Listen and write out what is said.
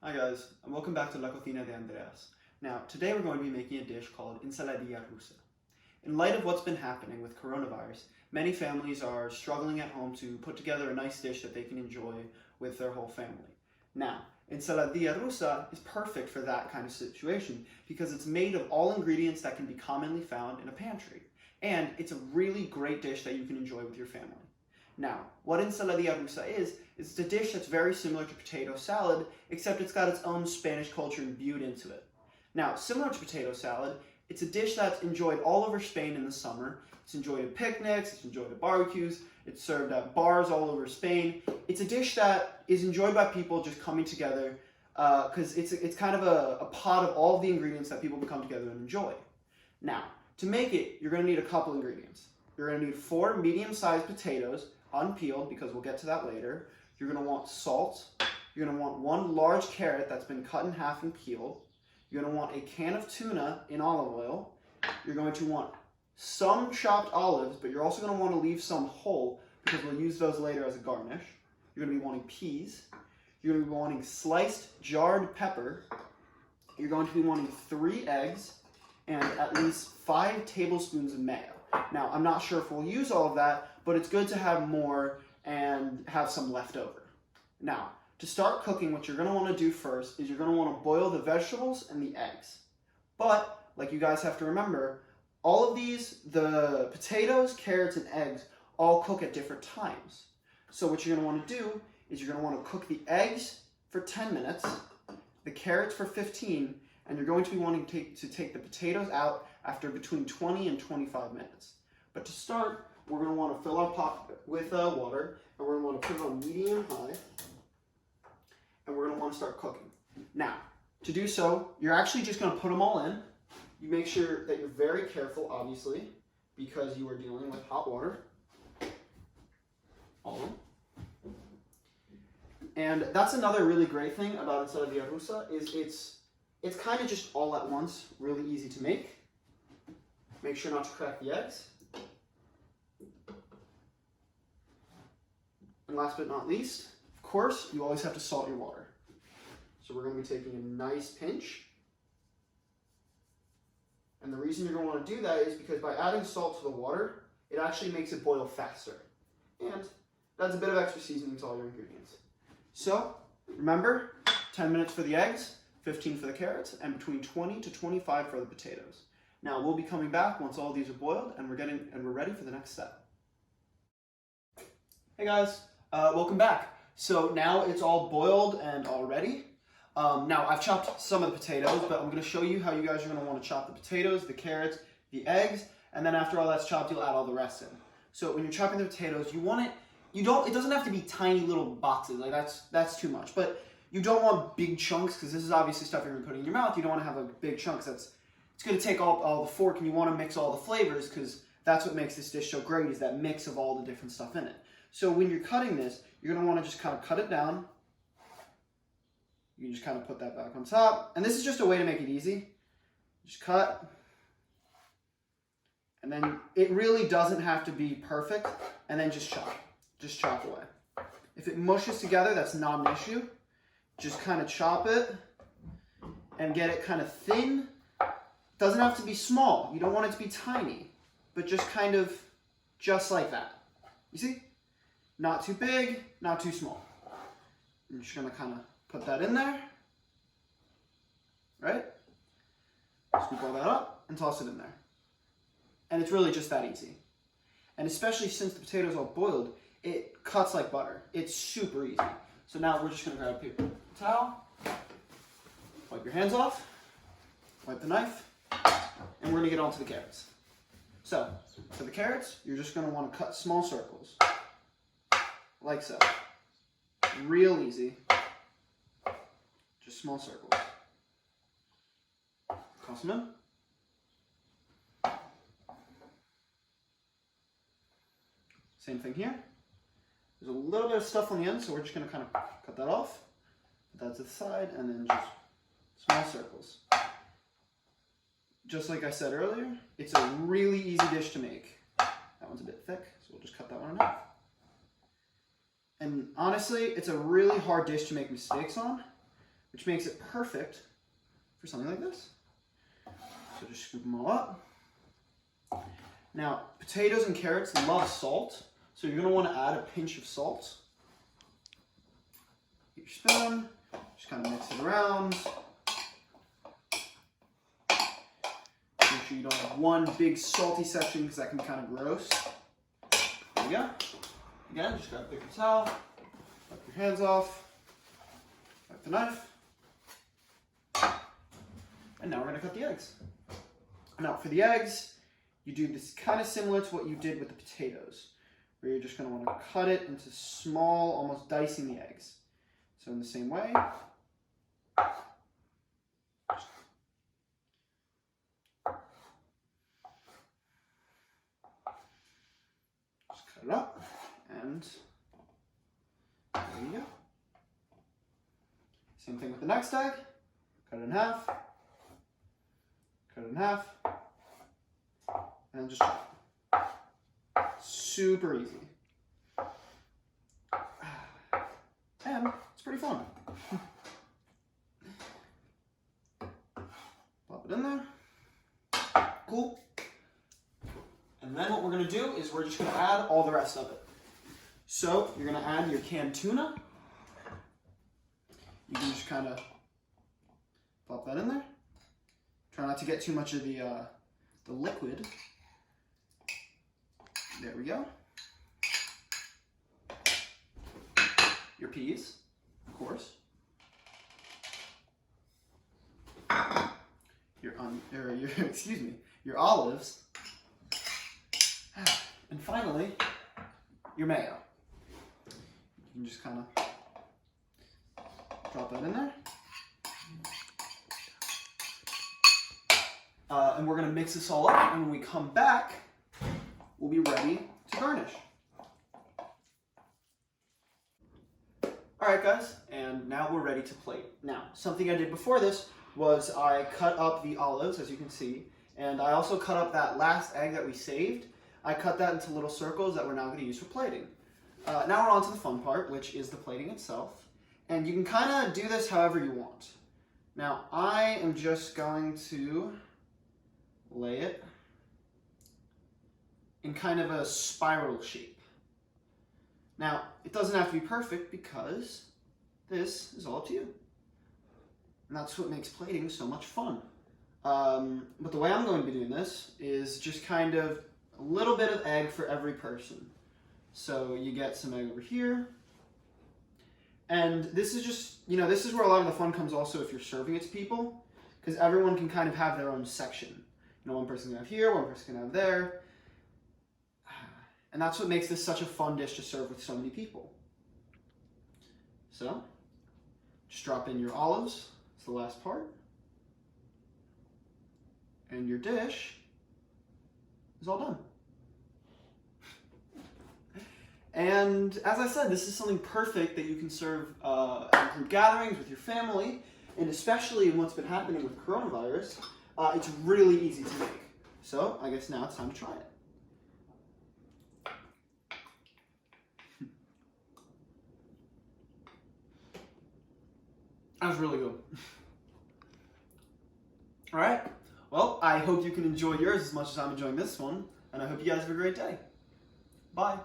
Hi guys, and welcome back to La Cocina de Andreas. Now, today we're going to be making a dish called Ensaladilla Rusa. In light of what's been happening with coronavirus, many families are struggling at home to put together a nice dish that they can enjoy with their whole family. Now, Ensaladilla Rusa is perfect for that kind of situation because it's made of all ingredients that can be commonly found in a pantry. And it's a really great dish that you can enjoy with your family. Now, what Ensaladilla Rusa is it's a dish that's very similar to potato salad, except it's got its own Spanish culture imbued into it. Now, similar to potato salad, it's a dish that's enjoyed all over Spain in the summer. It's enjoyed at picnics, it's enjoyed at barbecues, it's served at bars all over Spain. It's a dish that is enjoyed by people just coming together because it's kind of a pot of all of the ingredients that people can come together and enjoy. Now, to make it, you're going to need a couple ingredients. You're going to need 4 medium-sized potatoes, unpeeled, because we'll get to that later. You're going to want salt. You're going to want 1 large carrot that's been cut in half and peeled. You're going to want a can of tuna in olive oil. You're going to want some chopped olives, but you're also going to want to leave some whole because we'll use those later as a garnish. You're going to be wanting peas. You're going to be wanting sliced jarred pepper. You're going to be wanting 3 eggs and at least 5 tablespoons of mayo. Now, I'm not sure if we'll use all of that, but it's good to have more and have some left over. Now, to start cooking, what you're going to want to do first is you're going to want to boil the vegetables and the eggs. But, like you guys have to remember, all of these, the potatoes, carrots, and eggs, all cook at different times. So what you're going to want to do is you're going to want to cook the eggs for 10 minutes, the carrots for 15, and you're going to be wanting to take the potatoes out after between 20 and 25 minutes. But to start, we're going to want to fill our pot with water, and we're going to want to put it on medium-high, and we're going to want to start cooking. Now, to do so, you're actually just going to put them all in. You make sure that you're very careful, obviously, because you are dealing with hot water. All of them. And that's another really great thing about Ensaladilla Rusa is it's kind of just all at once, really easy to make. Make sure not to crack the eggs. And last but not least, of course, you always have to salt your water. So we're going to be taking a nice pinch. And the reason you're going to want to do that is because by adding salt to the water, it actually makes it boil faster. And that's a bit of extra seasoning to all your ingredients. So, remember, 10 minutes for the eggs, 15 for the carrots, and between 20 to 25 for the potatoes. Now, we'll be coming back once all these are boiled, and we're ready for the next step. Hey guys, welcome back. So now it's all boiled and all ready. Now, I've chopped some of the potatoes, but I'm going to show you how you guys are going to want to chop the potatoes, the carrots, the eggs, and then after all that's chopped, you'll add all the rest in. So when you're chopping the potatoes, it doesn't have to be tiny little boxes, like that's too much, but you don't want big chunks, because this is obviously stuff you're going to put in your mouth. You don't want to have like big chunks. It's going to take all the fork, and you want to mix all the flavors, because that's what makes this dish so great, is that mix of all the different stuff in it. So when you're cutting this, you're going to want to just kind of cut it down. You can just kind of put that back on top. And this is just a way to make it easy. Just cut. And then it really doesn't have to be perfect. And then just chop. Just chop away. If it mushes together, that's not an issue. Just kind of chop it and get it kind of thin. Doesn't have to be small. You don't want it to be tiny, but just kind of just like that. You see? Not too big, not too small. I'm just gonna kind of put that in there, right? Scoop all that up and toss it in there. And it's really just that easy. And especially since the potatoes are boiled, it cuts like butter. It's super easy. So now we're just gonna grab a paper towel, wipe your hands off, wipe the knife, and we're gonna get onto the carrots. So, for the carrots, you're just gonna wanna cut small circles, like so. Real easy. Just small circles. Toss them in. Same thing here. There's a little bit of stuff on the end, so we're just gonna kind of cut that off. Put that to the side, and then just small circles. Just like I said earlier, it's a really easy dish to make. That one's a bit thick, so we'll just cut that one in half. And honestly, it's a really hard dish to make mistakes on, which makes it perfect for something like this. So just scoop them all up. Now, potatoes and carrots love salt, so you're going to want to add a pinch of salt. Get your spoon, just kind of mix it around. Make sure you don't have one big salty section because that can be kind of gross. There you go. Again, just grab a paper towel, wipe your hands off, wipe the knife, and now we're going to cut the eggs. Now for the eggs, you do this kind of similar to what you did with the potatoes, where you're just going to want to cut it into small, almost dicing the eggs. So in the same way, just cut it up, and there you go. Same thing with the next egg. Cut it in half, cut it in half, and just chop. Super easy. And it's pretty fun. Pop it in there. Cool. And then what we're going to do is we're just going to add all the rest of it. So you're going to add your canned tuna. You can just kind of pop that in there. Try not to get too much of the liquid. There we go. Your peas, of course. Your olives. And finally, your mayo. You can just kind of drop that in there. And we're going to mix this all up, and when we come back, we'll be ready to garnish. Alright guys, and now we're ready to plate. Now, something I did before this was I cut up the olives, as you can see, and I also cut up that last egg that we saved. I cut that into little circles that we're now going to use for plating. Now we're on to the fun part, which is the plating itself. And you can kind of do this however you want. Now, I am just going to lay it in kind of a spiral shape. Now, it doesn't have to be perfect because this is all up to you. And that's what makes plating so much fun. But the way I'm going to be doing this is just kind of a little bit of egg for every person. So you get some egg over here. And this is just, this is where a lot of the fun comes also if you're serving it to people, because everyone can kind of have their own section. One person can have here, one person can have there. And that's what makes this such a fun dish to serve with so many people. So, just drop in your olives. It's the last part. And your dish is all done. And as I said, this is something perfect that you can serve at group gatherings with your family, and especially in what's been happening with coronavirus, it's really easy to make. So I guess now it's time to try it. That was really good. All right. Well, I hope you can enjoy yours as much as I'm enjoying this one, and I hope you guys have a great day. Bye.